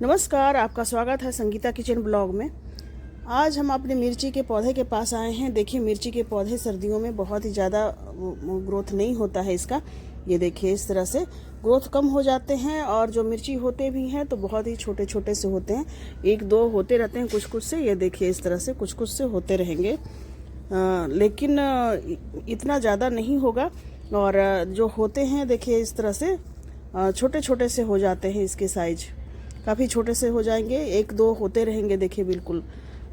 नमस्कार, आपका स्वागत है संगीता किचन ब्लॉग में। आज हम अपने मिर्ची के पौधे के पास आए हैं। देखिए, मिर्ची के पौधे सर्दियों में बहुत ही ज़्यादा ग्रोथ नहीं होता है इसका। ये देखिए, इस तरह से ग्रोथ कम हो जाते हैं और जो मिर्ची होते भी हैं तो बहुत ही छोटे छोटे से होते हैं। एक दो होते रहते हैं कुछ कुछ से। ये देखिए, इस तरह से कुछ कुछ से होते रहेंगे, लेकिन इतना ज़्यादा नहीं होगा। और जो होते हैं देखिए, इस तरह से छोटे छोटे से हो जाते हैं। इसके साइज काफ़ी छोटे से हो जाएंगे, एक दो होते रहेंगे। देखिए, बिल्कुल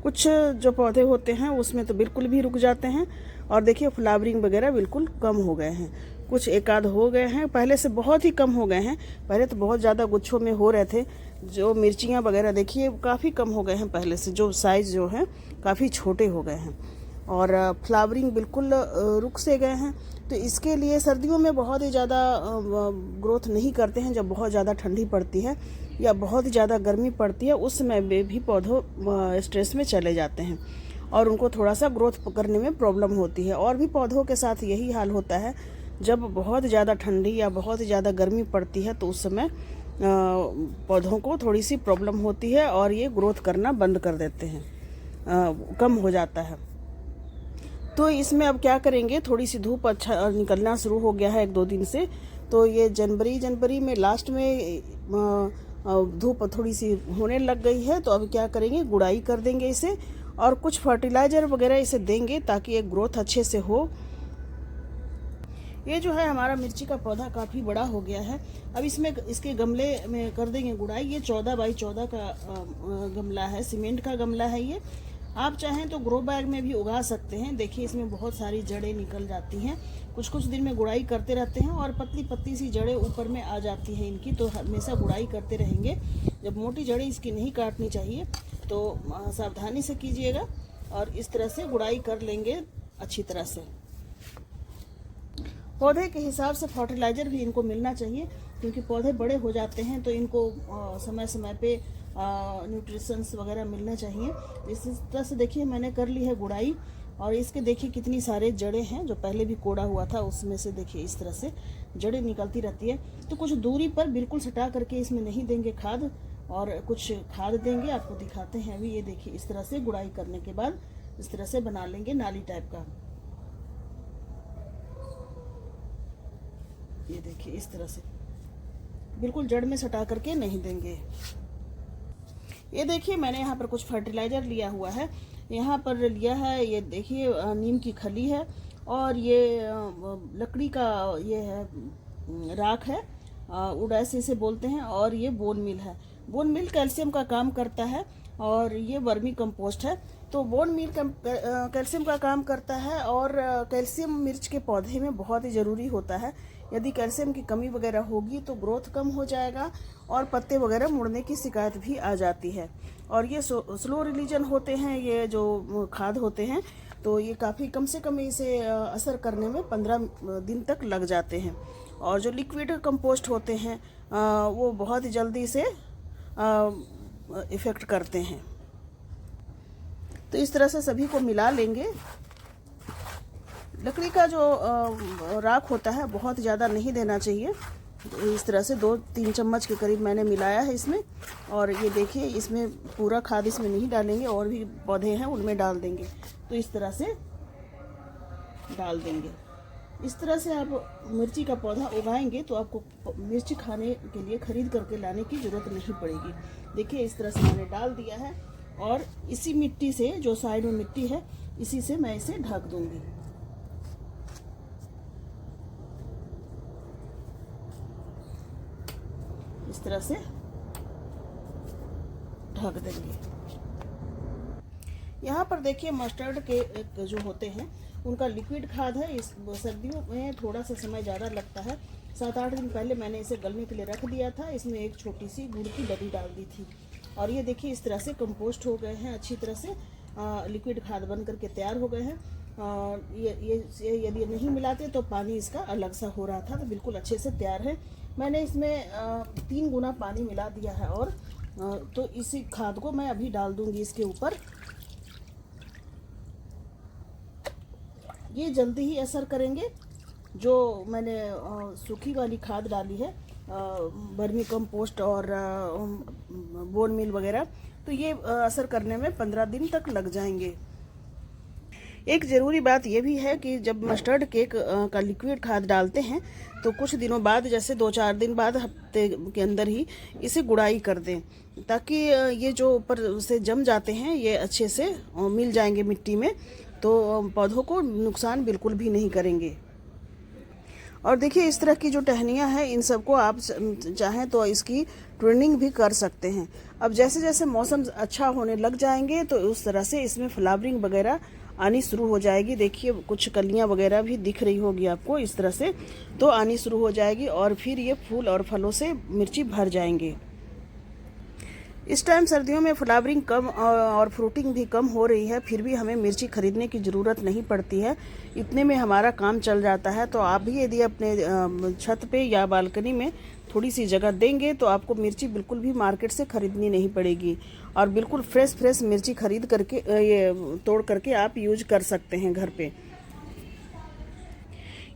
कुछ जो पौधे होते हैं उसमें तो बिल्कुल भी रुक जाते हैं। और देखिए, फ्लावरिंग वगैरह बिल्कुल कम हो गए हैं। कुछ एक आध हो गए हैं, पहले से बहुत ही कम हो गए हैं। पहले तो बहुत ज़्यादा गुच्छों में हो रहे थे। जो मिर्चियाँ वगैरह देखिए काफ़ी कम हो गए हैं पहले से। जो साइज़ जो है काफ़ी छोटे हो गए हैं और फ्लावरिंग बिल्कुल रुक से गए हैं। तो इसके लिए सर्दियों में बहुत ही ज़्यादा ग्रोथ नहीं करते हैं। जब बहुत ज़्यादा ठंडी पड़ती है या बहुत ज़्यादा गर्मी पड़ती है, उस समय में भी पौधों स्ट्रेस में चले जाते हैं और उनको थोड़ा सा ग्रोथ करने में प्रॉब्लम होती है। और भी पौधों के साथ यही हाल होता है। जब बहुत ज़्यादा ठंडी या बहुत ज़्यादा गर्मी पड़ती है तो उस समय पौधों को थोड़ी सी प्रॉब्लम होती है और ये ग्रोथ करना बंद कर देते हैं, कम हो जाता है। तो इसमें अब क्या करेंगे, थोड़ी सी धूप अच्छा निकलना शुरू हो गया है एक दो दिन से। तो ये जनवरी में लास्ट में धूप थोड़ी सी होने लग गई है। तो अब क्या करेंगे, गुड़ाई कर देंगे इसे और कुछ फर्टिलाइज़र वगैरह इसे देंगे ताकि एक ग्रोथ अच्छे से हो। ये जो है हमारा मिर्ची का पौधा काफ़ी बड़ा हो गया है। अब इसमें इसके गमले में कर देंगे गुड़ाई। ये 14 बाई 14 का गमला है, सीमेंट का गमला है ये। आप चाहें तो ग्रो बैग में भी उगा सकते हैं। देखिए, इसमें बहुत सारी जड़ें निकल जाती हैं। कुछ कुछ दिन में गुड़ाई करते रहते हैं और पतली पतली सी जड़ें ऊपर में आ जाती हैं इनकी, तो हमेशा गुड़ाई करते रहेंगे। जब मोटी जड़ें इसकी नहीं काटनी चाहिए तो सावधानी से कीजिएगा और इस तरह से गुड़ाई कर लेंगे अच्छी तरह से। पौधे के हिसाब से फर्टिलाइज़र भी इनको मिलना चाहिए, क्योंकि पौधे बड़े हो जाते हैं तो इनको समय समय पे न्यूट्रिशंस वगैरह मिलना चाहिए। इस तरह से देखिए, मैंने कर ली है गुड़ाई और इसके देखिए कितनी सारे जड़ें हैं। जो पहले भी कोड़ा हुआ था उसमें से देखिए इस तरह से जड़ें निकलती रहती है। तो कुछ दूरी पर बिल्कुल सटा करके इसमें नहीं देंगे खाद, और कुछ खाद देंगे। आपको दिखाते हैं अभी। ये देखिए, इस तरह से गुड़ाई करने के बाद इस तरह से बना लेंगे नाली टाइप का। ये देखिए, इस तरह से बिल्कुल जड़ में सटा करके नहीं देंगे। ये देखिए, मैंने यहाँ पर कुछ फर्टिलाइज़र लिया हुआ है। यहाँ पर लिया है, ये देखिए, नीम की खली है और ये लकड़ी का ये है, राख है, उड़ैस इसे बोलते हैं। और ये बोन मिल है। बोन मिल कैल्शियम का काम करता है और ये वर्मी कंपोस्ट है। तो बोन मिल कैल्शियम का काम करता है और कैल्शियम मिर्च के पौधे में बहुत ही ज़रूरी होता है। यदि कैल्शियम की कमी वगैरह होगी तो ग्रोथ कम हो जाएगा और पत्ते वगैरह मुड़ने की शिकायत भी आ जाती है। और ये स्लो रिलीजन होते हैं, ये जो खाद होते हैं, तो ये काफ़ी कम से कम इसे असर करने में 15 दिन तक लग जाते हैं। और जो लिक्विड कंपोस्ट होते हैं वो बहुत ही जल्दी से इफ़ेक्ट करते हैं। तो इस तरह से सभी को मिला लेंगे। लकड़ी का जो राख होता है बहुत ज़्यादा नहीं देना चाहिए। तो इस तरह से 2-3 चम्मच के करीब मैंने मिलाया है इसमें। और ये देखिए, इसमें पूरा खाद इसमें नहीं डालेंगे, और भी पौधे हैं उनमें डाल देंगे। तो इस तरह से डाल देंगे। इस तरह से आप मिर्ची का पौधा उगाएंगे तो आपको मिर्ची खाने के लिए खरीद करके लाने की ज़रूरत नहीं पड़ेगी। देखिए, इस तरह से मैंने डाल दिया है और इसी मिट्टी से, जो साइड में मिट्टी है, इसी से मैं इसे ढक दूंगी। इस तरह से ढक देंगे। यहाँ पर देखिए, मस्टर्ड के जो होते हैं उनका लिक्विड खाद है। इस सर्दियों में थोड़ा सा समय ज़्यादा लगता है। 7-8 दिन पहले मैंने इसे गलने के लिए रख दिया था। इसमें एक छोटी सी गुड़ की डब्बी डाल दी थी और ये देखिए, इस तरह से कंपोस्ट हो गए हैं अच्छी तरह से। लिक्विड खाद बन करके तैयार हो गए हैं। ये यदि नहीं मिलाते तो पानी इसका अलग सा हो रहा था, तो बिल्कुल अच्छे से तैयार है। मैंने इसमें 3 गुना पानी मिला दिया है और तो इसी खाद को मैं अभी डाल दूंगी इसके ऊपर। ये जल्दी ही असर करेंगे। जो मैंने सूखी वाली खाद डाली है, वर्मी कंपोस्ट और बोन मील वगैरह, तो ये असर करने में 15 दिन तक लग जाएंगे। एक ज़रूरी बात यह भी है कि जब मस्टर्ड केक का लिक्विड खाद डालते हैं तो कुछ दिनों बाद, जैसे 2-4 दिन बाद, हफ्ते के अंदर ही इसे गुड़ाई कर दें, ताकि ये जो ऊपर से जम जाते हैं ये अच्छे से मिल जाएंगे मिट्टी में, तो पौधों को नुकसान बिल्कुल भी नहीं करेंगे। और देखिए इस तरह की जो टहनियाँ हैं, इन सबको आप चाहें तो इसकी ट्रिमिंग भी कर सकते हैं। अब जैसे जैसे मौसम अच्छा होने लग जाएंगे तो उस तरह से इसमें फ्लावरिंग वगैरह आनी शुरू हो जाएगी। देखिए कुछ कलियां वगैरह भी दिख रही होगी आपको इस तरह से, तो आनी शुरू हो जाएगी और फिर ये फूल और फलों से मिर्ची भर जाएंगे। इस टाइम सर्दियों में फ्लावरिंग कम और फ्रूटिंग भी कम हो रही है, फिर भी हमें मिर्ची खरीदने की ज़रूरत नहीं पड़ती है, इतने में हमारा काम चल जाता है। तो आप भी यदि अपने छत पे या बालकनी में थोड़ी सी जगह देंगे तो आपको मिर्ची बिल्कुल भी मार्केट से ख़रीदनी नहीं पड़ेगी, और बिल्कुल फ्रेश मिर्ची खरीद करके ये तोड़ करके आप यूज कर सकते हैं घर पे।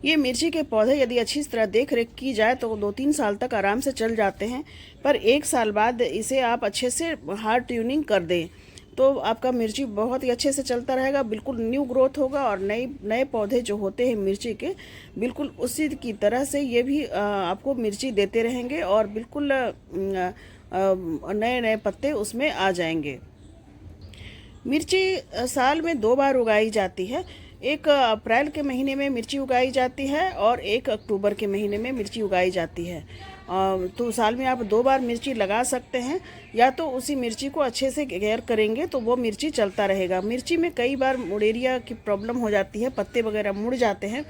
ये मिर्ची के पौधे यदि अच्छी तरह देख रेख की जाए तो 2-3 साल तक आराम से चल जाते हैं, पर 1 साल बाद इसे आप अच्छे से हार्ड ट्यूनिंग कर दें तो आपका मिर्ची बहुत ही अच्छे से चलता रहेगा, बिल्कुल न्यू ग्रोथ होगा, और नए पौधे जो होते हैं मिर्ची के, बिल्कुल उसी की तरह से ये भी आपको मिर्ची देते रहेंगे और बिल्कुल नए पत्ते उसमें आ जाएंगे। मिर्ची साल में 2 बार उगाई जाती है। एक अप्रैल के महीने में मिर्ची उगाई जाती है और एक अक्टूबर के महीने में मिर्ची उगाई जाती है। तो साल में आप 2 बार मिर्ची लगा सकते हैं, या तो उसी मिर्ची को अच्छे से केयर करेंगे तो वो मिर्ची चलता रहेगा। मिर्ची में कई बार मुड़ेरिया की प्रॉब्लम हो जाती है, पत्ते वगैरह मुड़ जाते हैं,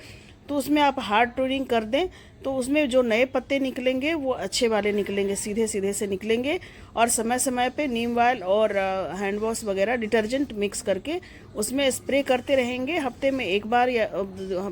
तो उसमें आप हार्ड ट्यूनिंग कर दें तो उसमें जो नए पत्ते निकलेंगे वो अच्छे वाले निकलेंगे, सीधे से निकलेंगे। और समय समय पे नीम ऑयल और हैंड वॉश वगैरह डिटर्जेंट मिक्स करके उसमें स्प्रे करते रहेंगे, हफ्ते में 1 बार या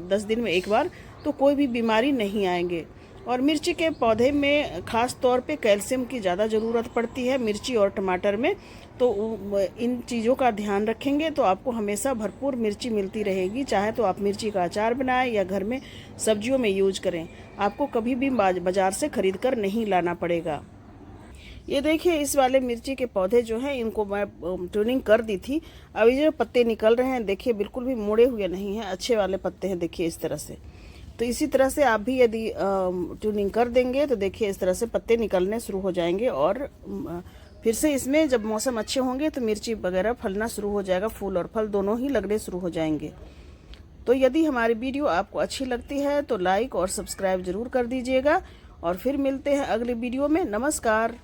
10 दिन में 1 बार, तो कोई भी बीमारी नहीं आएंगे। और मिर्ची के पौधे में ख़ास तौर पे कैल्शियम की ज़्यादा ज़रूरत पड़ती है, मिर्ची और टमाटर में, तो इन चीज़ों का ध्यान रखेंगे तो आपको हमेशा भरपूर मिर्ची मिलती रहेगी। चाहे तो आप मिर्ची का अचार बनाएं या घर में सब्जियों में यूज करें, आपको कभी भी बाज़ार से ख़रीद कर नहीं लाना पड़ेगा। ये देखिए इस वाले मिर्ची के पौधे जो हैं, इनको मैं ट्यूनिंग कर दी थी, अभी जो पत्ते निकल रहे हैं देखिए बिल्कुल भी मुड़े हुए नहीं हैं, अच्छे वाले पत्ते हैं, देखिए इस तरह से। तो इसी तरह से आप भी यदि ट्यूनिंग कर देंगे तो देखिए इस तरह से पत्ते निकलने शुरू हो जाएंगे, और फिर से इसमें जब मौसम अच्छे होंगे तो मिर्ची वगैरह फलना शुरू हो जाएगा, फूल और फल दोनों ही लगने शुरू हो जाएंगे। तो यदि हमारी वीडियो आपको अच्छी लगती है तो लाइक और सब्सक्राइब ज़रूर कर दीजिएगा, और फिर मिलते हैं अगले वीडियो में। नमस्कार।